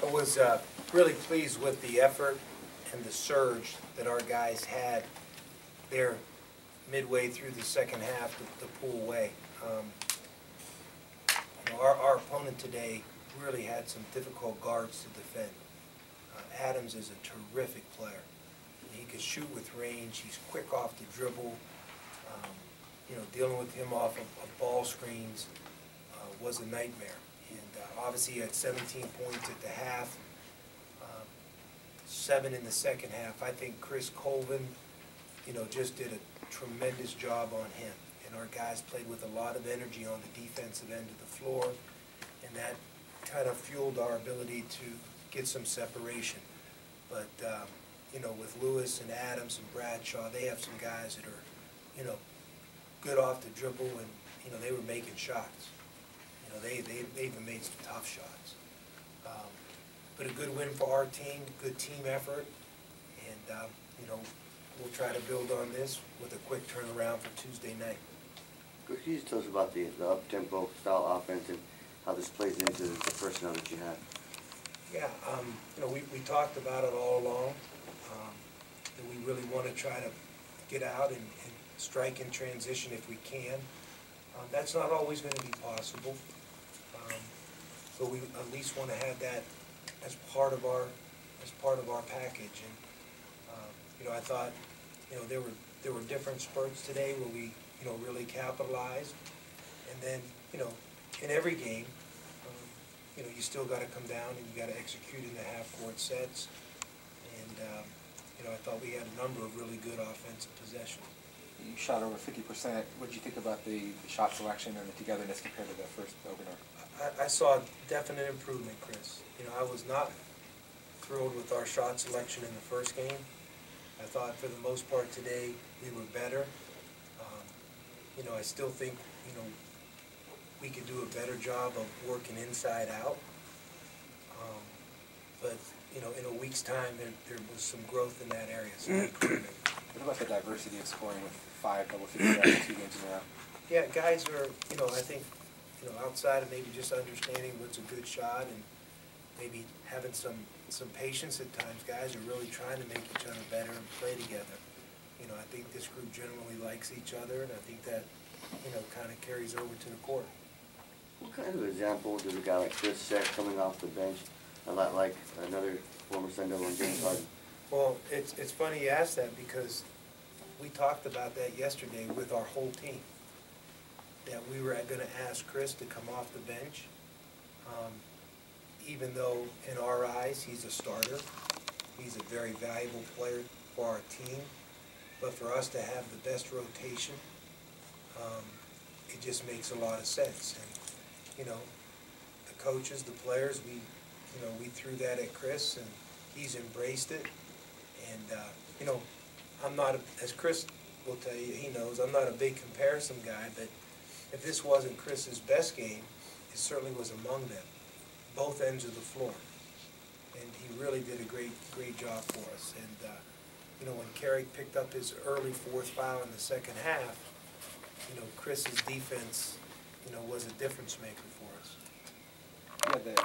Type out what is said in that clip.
I was really pleased with the effort and the surge that our guys had there midway through the second half to pull away. Our opponent today really had some difficult guards to defend. Adams is a terrific player. He can shoot with range. He's quick off the dribble. Dealing with him off of ball screens was a nightmare. And obviously he had 17 points at the half, 7 in the second half. I think Chris Colvin, just did a tremendous job on him. And our guys played with a lot of energy on the defensive end of the floor, and that kind of fueled our ability to get some separation. But, with Lewis and Adams and Bradshaw, they have some guys that are, good off the dribble, and, they were making shots. They even made some tough shots. But a good win for our team, good team effort, and, we'll try to build on this with a quick turnaround for Tuesday night. Could you just tell us about the up-tempo style offense and how this plays into the personnel that you have? Yeah, we talked about it all along, that we really want to try to get out and strike in transition if we can. That's not always going to be possible, but we at least want to have that as part of our package. And I thought there were different spurts today where we really capitalized, and then in every game you still got to come down and you got to execute in the half-court sets. And I thought we had a number of really good offensive possessions. You shot over 50%. What did you think about the shot selection and the togetherness compared to the first opener? I saw definite improvement, Chris. I was not thrilled with our shot selection in the first game. I thought for the most part today we were better. I still think we could do a better job of working inside out. But in a week's time there was some growth in that area. So what about the diversity of scoring with 5 double-figure guys in 2 games in a row? Yeah, guys are, I think, outside of maybe just understanding what's a good shot and maybe having some patience at times, guys are really trying to make each other better and play together. I think this group generally likes each other, and I think that, kind of carries over to the court. What kind of example does a guy like Chris set coming off the bench, a lot like another former Sendek on James Harden? Well, it's funny you ask that, because we talked about that yesterday with our whole team, that we were going to ask Chris to come off the bench, even though in our eyes he's a starter. He's a very valuable player for our team, but for us to have the best rotation, it just makes a lot of sense. And the coaches, the players, we threw that at Chris, and he's embraced it. And I'm not, as Chris will tell you, he knows, I'm not a big comparison guy, but if this wasn't Chris's best game, it certainly was among them, both ends of the floor. And he really did a great job for us. And when Carrick picked up his early 4th foul in the second half, Chris's defense, was a difference maker for us. Yeah, the